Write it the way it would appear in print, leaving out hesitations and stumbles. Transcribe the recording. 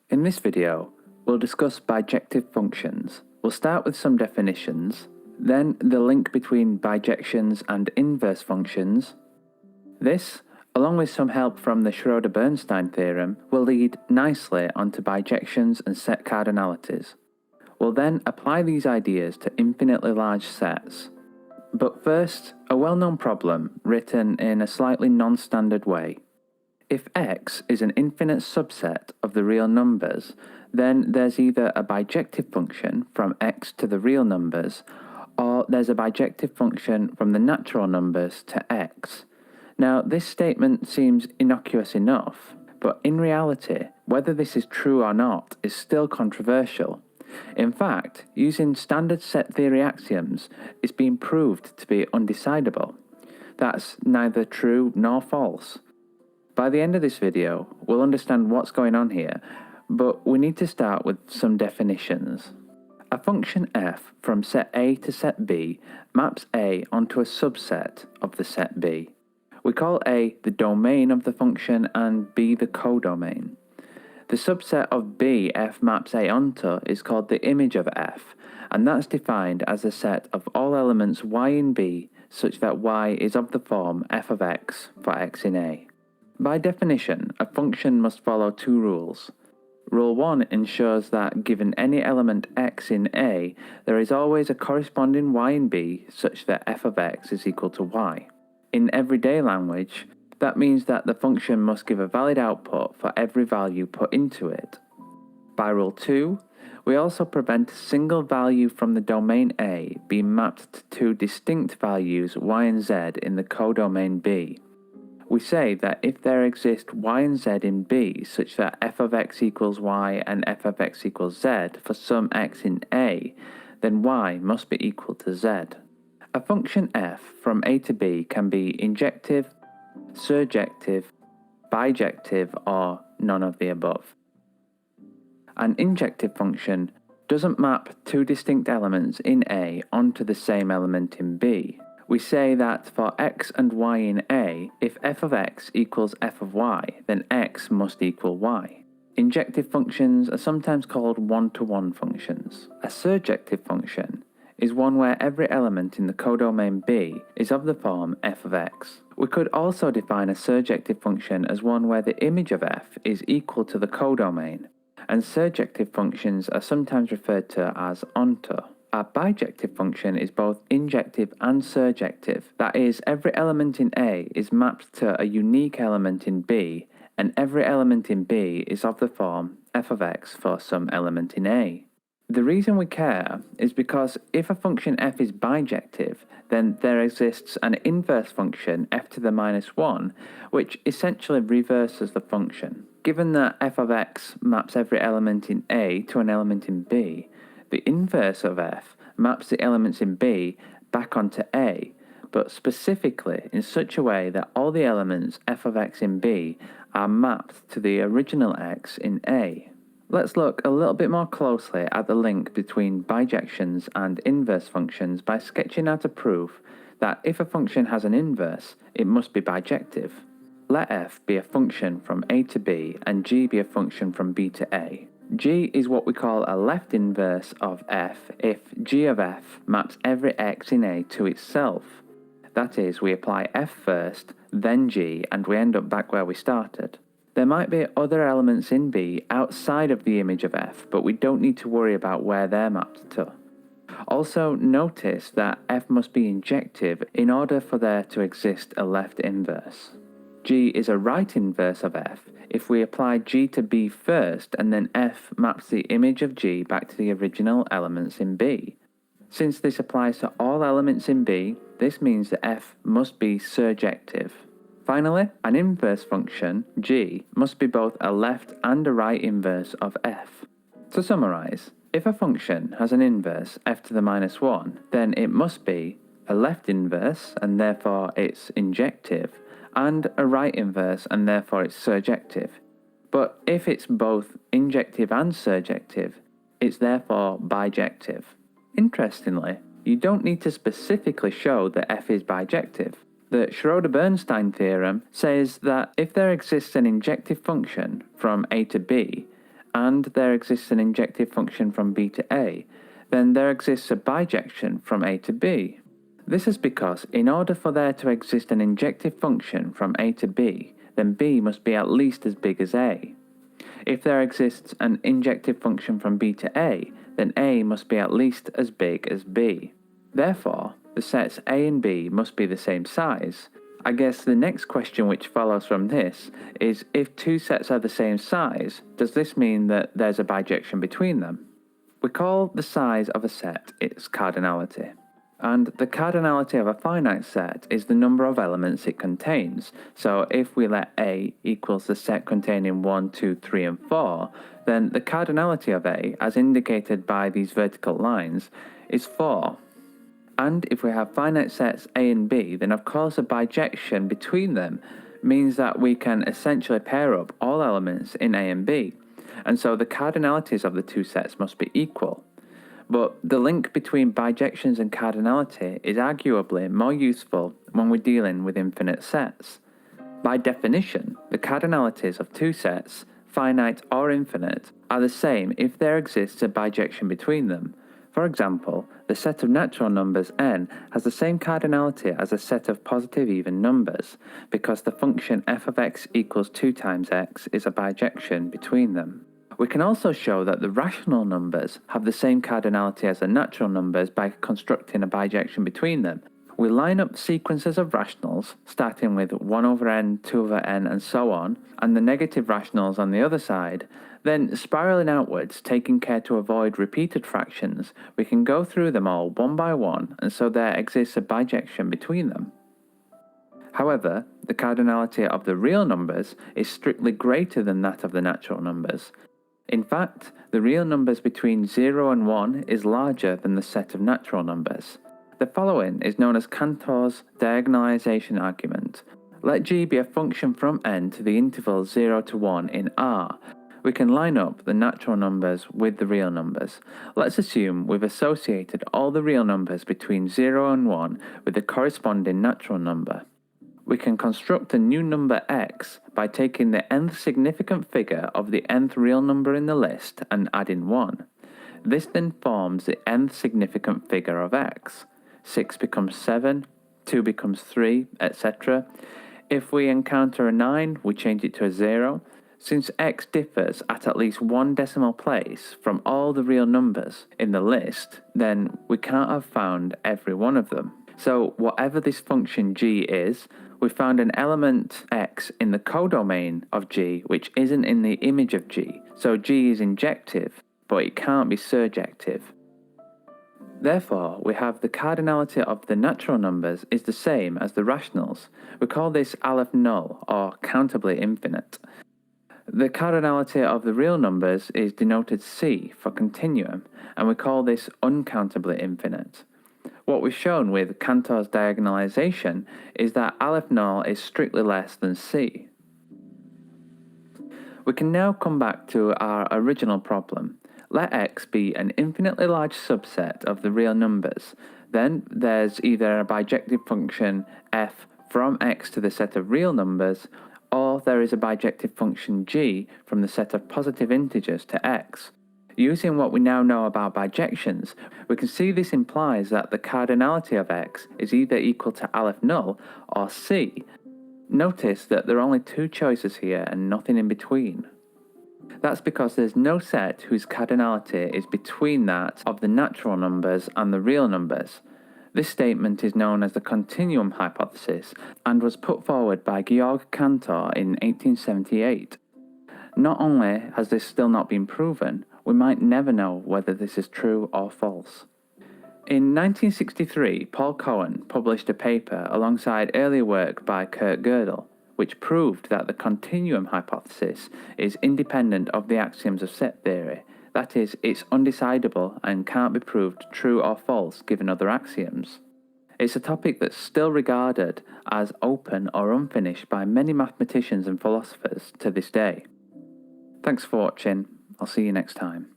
In this video, we'll discuss bijective functions. We'll start with some definitions, then the link between bijections and inverse functions. This, along with some help from the Schroeder-Bernstein theorem, will lead nicely onto bijections and set cardinalities. We'll then apply these ideas to infinitely large sets. But first, a well-known problem written in a slightly non-standard way. If x is an infinite subset of the real numbers, then there's either a bijective function from x to the real numbers, or there's a bijective function from the natural numbers to x. Now, this statement seems innocuous enough, but in reality, whether this is true or not is still controversial. In fact, using standard set theory axioms is being proved to be undecidable. That's neither true nor false. By the end of this video, we'll understand what's going on here, but we need to start with some definitions. A function f from set A to set B maps A onto a subset of the set B. We call A the domain of the function and B the codomain. The subset of B f maps A onto is called the image of f, and that's defined as a set of all elements y in B such that y is of the form f of x for x in A. By definition, a function must follow two rules. Rule 1 ensures that given any element x in A, there is always a corresponding y in B such that f of x is equal to y. In everyday language, that means that the function must give a valid output for every value put into it. By rule 2, we also prevent a single value from the domain A being mapped to two distinct values y and z in the codomain B. We say that if there exist y and z in B such that f of x equals y and f of x equals z for some x in A, then y must be equal to z. A function f from A to B can be injective, surjective, bijective, or none of the above. An injective function doesn't map two distinct elements in A onto the same element in B. We say that for x and y in A, if f of x equals f of y, then x must equal y. Injective functions are sometimes called one-to-one functions. A surjective function is one where every element in the codomain B is of the form f of x. We could also define a surjective function as one where the image of f is equal to the codomain, and surjective functions are sometimes referred to as onto. A bijective function is both injective and surjective. That is, every element in A is mapped to a unique element in B, and every element in B is of the form f of x for some element in A. The reason we care is because if a function f is bijective, then there exists an inverse function f to the minus 1, which essentially reverses the function. Given that f of x maps every element in A to an element in B, the inverse of f maps the elements in B back onto A, but specifically in such a way that all the elements f of x in B are mapped to the original x in A. Let's look a little bit more closely at the link between bijections and inverse functions by sketching out a proof that if a function has an inverse, it must be bijective. Let f be a function from A to B and g be a function from B to A. G is what we call a left inverse of f if g of f maps every x in A to itself. That is, we apply f first, then g, and we end up back where we started. There might be other elements in B outside of the image of f, but we don't need to worry about where they're mapped to. Also, notice that f must be injective in order for there to exist a left inverse. G is a right inverse of f if we apply g to B first and then f maps the image of g back to the original elements in B. Since this applies to all elements in B, this means that f must be surjective. Finally, an inverse function, g, must be both a left and a right inverse of f. To summarize, if a function has an inverse f to the minus 1, then it must be a left inverse, and therefore it's injective, and a right inverse, and therefore it's surjective. But if it's both injective and surjective, it's therefore bijective. Interestingly, you don't need to specifically show that f is bijective. The Schroeder-Bernstein theorem says that if there exists an injective function from A to B, and there exists an injective function from B to A, then there exists a bijection from A to B. This is because in order for there to exist an injective function from A to B, then B must be at least as big as A. If there exists an injective function from B to A, then A must be at least as big as B. Therefore, the sets A and B must be the same size. I guess the next question which follows from this is, if two sets are the same size, does this mean that there's a bijection between them? We call the size of a set its cardinality. And the cardinality of a finite set is the number of elements it contains. So if we let A equals the set containing 1, 2, 3, and 4, then the cardinality of A, as indicated by these vertical lines, is 4. And if we have finite sets A and B, then of course a bijection between them means that we can essentially pair up all elements in A and B. And so the cardinalities of the two sets must be equal. But the link between bijections and cardinality is arguably more useful when we're dealing with infinite sets. By definition, the cardinalities of two sets, finite or infinite, are the same if there exists a bijection between them. For example, the set of natural numbers n has the same cardinality as a set of positive even numbers, because the function f of x equals 2 times x is a bijection between them. We can also show that the rational numbers have the same cardinality as the natural numbers by constructing a bijection between them. We line up sequences of rationals, starting with 1 over n, 2 over n, and so on, and the negative rationals on the other side. Then, spiraling outwards, taking care to avoid repeated fractions, we can go through them all one by one, and so there exists a bijection between them. However, the cardinality of the real numbers is strictly greater than that of the natural numbers. In fact, the real numbers between 0 and 1 is larger than the set of natural numbers. The following is known as Cantor's diagonalization argument. Let G be a function from n to the interval 0 to 1 in R. We can line up the natural numbers with the real numbers. Let's assume we've associated all the real numbers between 0 and 1 with the corresponding natural number. We can construct a new number x by taking the nth significant figure of the nth real number in the list and adding 1. This then forms the nth significant figure of x. 6 becomes 7, 2 becomes 3, etc. If we encounter a 9, we change it to a 0. Since x differs at least one decimal place from all the real numbers in the list, then we can't have found every one of them. So whatever this function g is, we found an element x in the codomain of g which isn't in the image of g, so g is injective, but it can't be surjective. Therefore, we have the cardinality of the natural numbers is the same as the rationals. We call this Aleph null, or countably infinite. The cardinality of the real numbers is denoted C for continuum, and we call this uncountably infinite. What we've shown with Cantor's diagonalization is that Aleph null is strictly less than C. We can now come back to our original problem. Let x be an infinitely large subset of the real numbers. Then there's either a bijective function f from x to the set of real numbers, or there is a bijective function g from the set of positive integers to x. Using what we now know about bijections, we can see this implies that the cardinality of x is either equal to Aleph null or C. Notice that there are only two choices here and nothing in between. That's because there's no set whose cardinality is between that of the natural numbers and the real numbers. This statement is known as the continuum hypothesis and was put forward by Georg Cantor in 1878. Not only has this still not been proven, we might never know whether this is true or false. In 1963, Paul Cohen published a paper alongside earlier work by Kurt Gödel, which proved that the continuum hypothesis is independent of the axioms of set theory. That is, it's undecidable and can't be proved true or false given other axioms. It's a topic that's still regarded as open or unfinished by many mathematicians and philosophers to this day. Thanks for watching. I'll see you next time.